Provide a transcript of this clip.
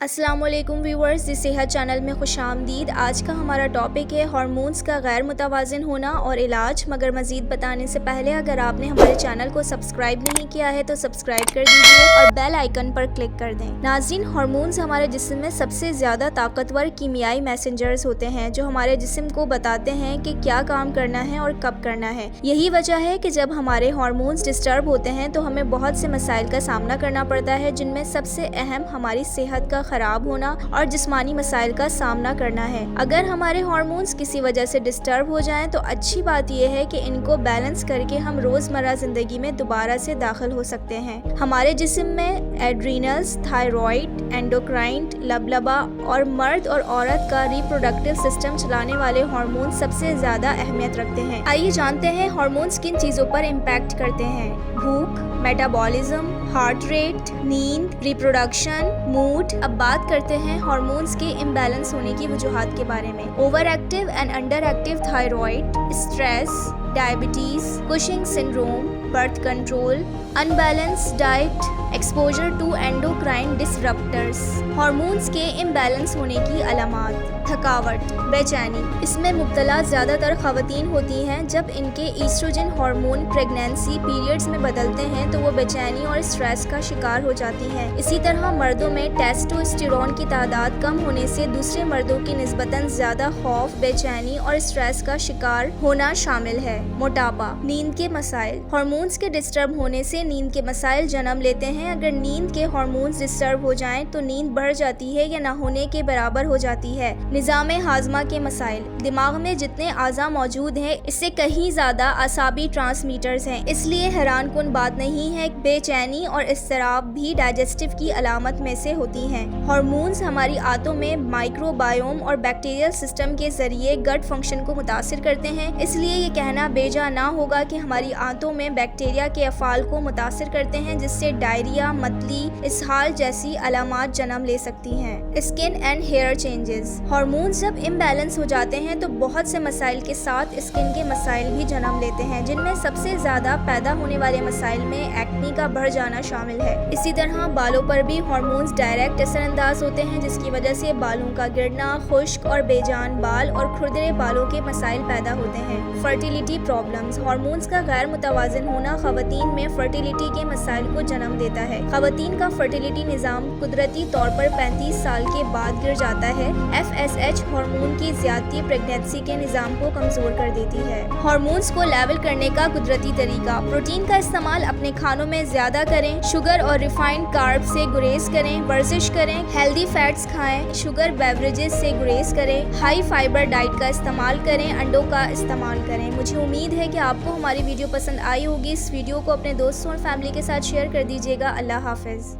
السلام علیکم ویورز، دی صحت چینل میں خوش آمدید۔ آج کا ہمارا ٹاپک ہے ہارمونز کا غیر متوازن ہونا اور علاج۔ مگر مزید بتانے سے پہلے اگر آپ نے ہمارے چینل کو سبسکرائب نہیں کیا ہے تو سبسکرائب کر دیجیے اور بیل آئیکن پر کلک کر دیں۔ ناظرین، ہارمونز ہمارے جسم میں سب سے زیادہ طاقتور کیمیائی میسنجرز ہوتے ہیں جو ہمارے جسم کو بتاتے ہیں کہ کیا کام کرنا ہے اور کب کرنا ہے۔ یہی وجہ ہے کہ جب ہمارے ہارمونز ڈسٹرب ہوتے ہیں تو ہمیں بہت سے مسائل کا سامنا کرنا پڑتا ہے، جن میں سب سے اہم ہماری صحت کا خراب ہونا اور جسمانی مسائل کا سامنا کرنا ہے۔ اگر ہمارے ہارمونز کسی وجہ سے ڈسٹرب ہو جائیں تو اچھی بات یہ ہے کہ ان کو بیلنس کر کے ہم روزمرہ زندگی میں دوبارہ سے داخل ہو سکتے ہیں۔ ہمارے جسم میں ایڈرینلز، تھائرائیڈ، اینڈوکرائن، لبلبا اور مرد اور عورت کا ریپروڈکٹیو سسٹم چلانے والے ہارمون سب سے زیادہ اہمیت رکھتے ہیں۔ آئیے جانتے ہیں ہارمونز کن چیزوں پر امپیکٹ کرتے ہیں۔ بھوک، میٹابولزم، ہارٹ ریٹ، نیند، ریپروڈکشن، موڈ۔ اب بات کرتے ہیں ہارمونز کے امبیلنس ہونے کی وجوہات کے بارے میں۔ Over active and under active thyroid, stress, diabetes, Cushing syndrome, birth control, imbalance diet, exposure to endocrine disruptors. Hormones کے امبیلنس ہونے کی علامات: تھکاوٹ، بے چینی۔ اس میں مبتلا زیادہ تر خواتین ہوتی ہیں۔ جب ان کے ایسٹروجن ہارمون پریگنینسی پیریڈز میں بدلتے ہیں تو وہ بے چینی اور اسٹریس کا شکار ہو جاتی ہیں۔ اسی طرح مردوں میں ٹیسٹوسٹیرون کی تعداد کم ہونے سے دوسرے مردوں کی نسبتاً زیادہ خوف، بے چینی اور اسٹریس کا شکار ہونا شامل ہے۔ موٹاپا، نیند کے مسائل۔ ہارمونز کے ڈسٹرب ہونے سے نیند کے مسائل جنم لیتے ہیں۔ اگر نیند کے ہارمونز ڈسٹرب ہو جائیں تو نیند بڑھ جاتی ہے یا نہ ہونے کے برابر ہو جاتی ہے۔ نظام ہاضمہ کے مسائل۔ دماغ میں جتنے اعضاء موجود ہیں اس سے کہیں زیادہ اعصابی ٹرانسمیٹرز ہیں، اس لیے حیران کن بات نہیں ہے بے چینی اور اضطراب بھی ڈائجسٹو کی علامت میں سے ہوتی ہیں۔ ہارمونز ہماری آنتوں میں مائکرو بائیوم اور بیکٹیریل سسٹم کے ذریعے گٹ فنکشن کو متاثر کرتے ہیں، اس لیے یہ کہنا بیجا نہ ہوگا کہ ہماری آنتوں میں بیکٹیریا کے افعال کو متاثر کرتے ہیں، جس سے ڈائریا، متلی، اسہال جیسی علامات جنم لے سکتی ہیں۔ Skin and here changes. Hormones جب امبیلنس ہو جاتے ہیں تو بہت سے مسائل کے ساتھ اسکن کے مسائل بھی جنم لیتے ہیں، جن میں سب سے زیادہ پیدا ہونے والے مسائل میں ایکنی کا بڑھ جانا شامل ہے۔ اسی طرح بالوں پر بھی ہارمونز ڈائریکٹ اثر انداز ہوتے ہیں، جس کی وجہ سے بالوں کا گرنا، خشک اور بے جان بال اور کھردرے بالوں کے مسائل پیدا ہوتے ہیں۔ Fertility problems. ہارمونز کا غیر متوازن ہونا خواتین میں فرٹیلیٹی کے مسائل کو جنم دیتا ہے۔ خواتین کا فرٹیلیٹی نظام قدرتی طور پر 35 سال کے بعد گر جاتا ہے۔ FSH ہارمون کی زیادتی پریگنینسی کے نظام کو کمزور کر دیتی ہے۔ ہارمونز کو لیول کرنے کا قدرتی طریقہ: پروٹین کا استعمال اپنے کھانوں میں زیادہ کریں، شوگر اور ریفائنڈ کارب سے گریز کریں، ورزش کریں، ہیلدی فیٹس کھائیں، شوگر بیوریجز سے گریز کریں، ہائی فائبر ڈائٹ کا استعمال کریں، انڈوں کا استعمال کریں۔ مجھے امید ہے کہ آپ کو ہماری ویڈیو پسند آئی ہوگی۔ اس ویڈیو کو اپنے دوستوں اور فیملی کے ساتھ شیئر کر دیجیے گا۔ اللہ حافظ۔